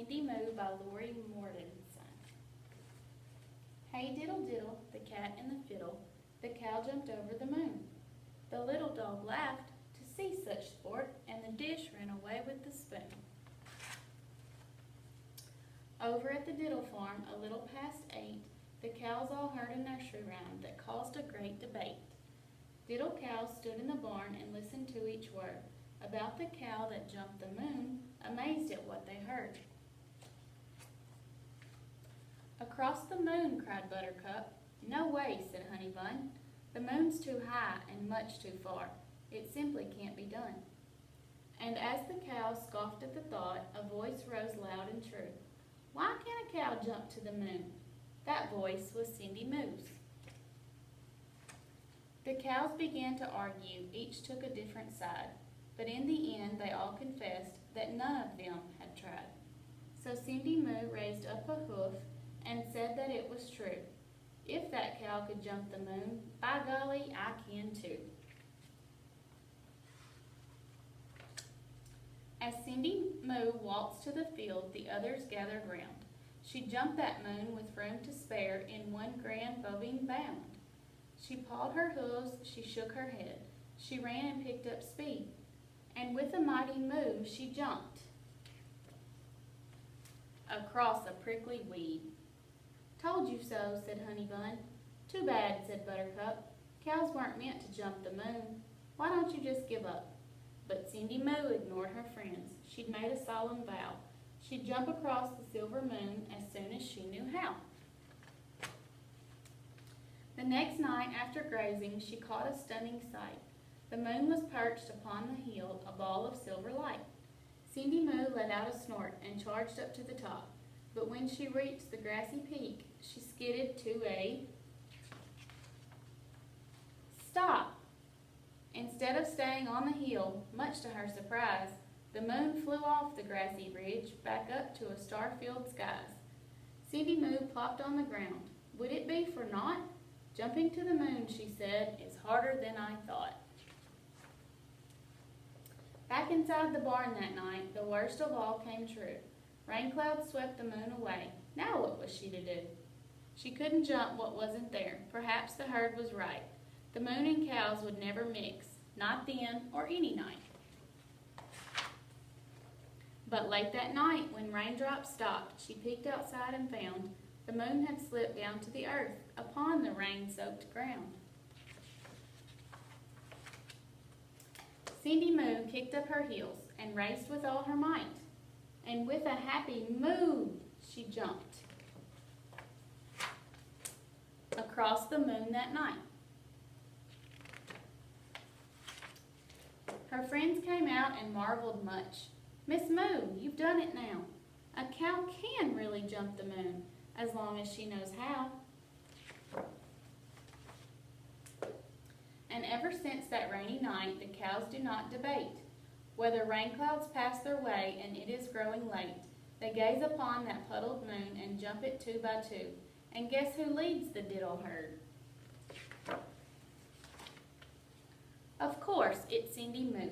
Cindy Moo by Lori Mortensen. Hey diddle diddle, the cat and the fiddle, the cow jumped over the moon. The little dog laughed to see such sport, and the dish ran away with the spoon. Over at the diddle farm, a little past 8, the cows all heard a nursery rhyme that caused a great debate. Diddle cows stood in the barn and listened to each word about the cow that jumped the moon, amazed at what they heard. Across the moon, cried Buttercup. No way, said Honeybun. The moon's too high and much too far. It simply can't be done. And as the cow scoffed at the thought, a voice rose loud and true. Why can't a cow jump to the moon? That voice was Cindy Moo's. The cows began to argue, each took a different side, but in the end they all confessed that none of them had tried. So Cindy Moo raised up a hoof and said that it was true. If that cow could jump the moon, by golly, I can too. As Cindy Moo waltzed to the field, the others gathered round. She jumped that moon with room to spare in one grand bobbing bound. She pawed her hooves, she shook her head, she ran and picked up speed, and with a mighty move she jumped across a prickly weed. Told you so, said Honeybun. Too bad, said Buttercup. Cows weren't meant to jump the moon. Why don't you just give up? But Cindy Moo ignored her friends. She'd made a solemn vow. She'd jump across the silver moon as soon as she knew how. The next night, after grazing, she caught a stunning sight. The moon was perched upon the hill, a ball of silver light. Cindy Moo let out a snort and charged up to the top. But when she reached the grassy peak, she skidded to a stop. Instead of staying on the hill, much to her surprise, the moon flew off the grassy ridge back up to a star-filled skies. Cindy Moo plopped on the ground. Would it be for naught? Jumping to the moon, she said, is harder than I thought. Back inside the barn that night, the worst of all came true. Rain clouds swept the moon away. Now what was she to do? She couldn't jump what wasn't there. Perhaps the herd was right. The moon and cows would never mix, not then or any night. But late that night, when raindrops stopped, she peeked outside and found the moon had slipped down to the earth upon the rain-soaked ground. Cindy Moo kicked up her heels and raced with all her might, and with a happy moo, she jumped across the moon that night. Her friends came out and marveled much. Miss Moo, you've done it now. A cow can really jump the moon, as long as she knows how. And ever since that rainy night, the cows do not debate. Whether rain clouds pass their way and it is growing late, they gaze upon that puddled moon and jump it 2 by 2. And guess who leads the diddle herd? Of course, it's Cindy Moo.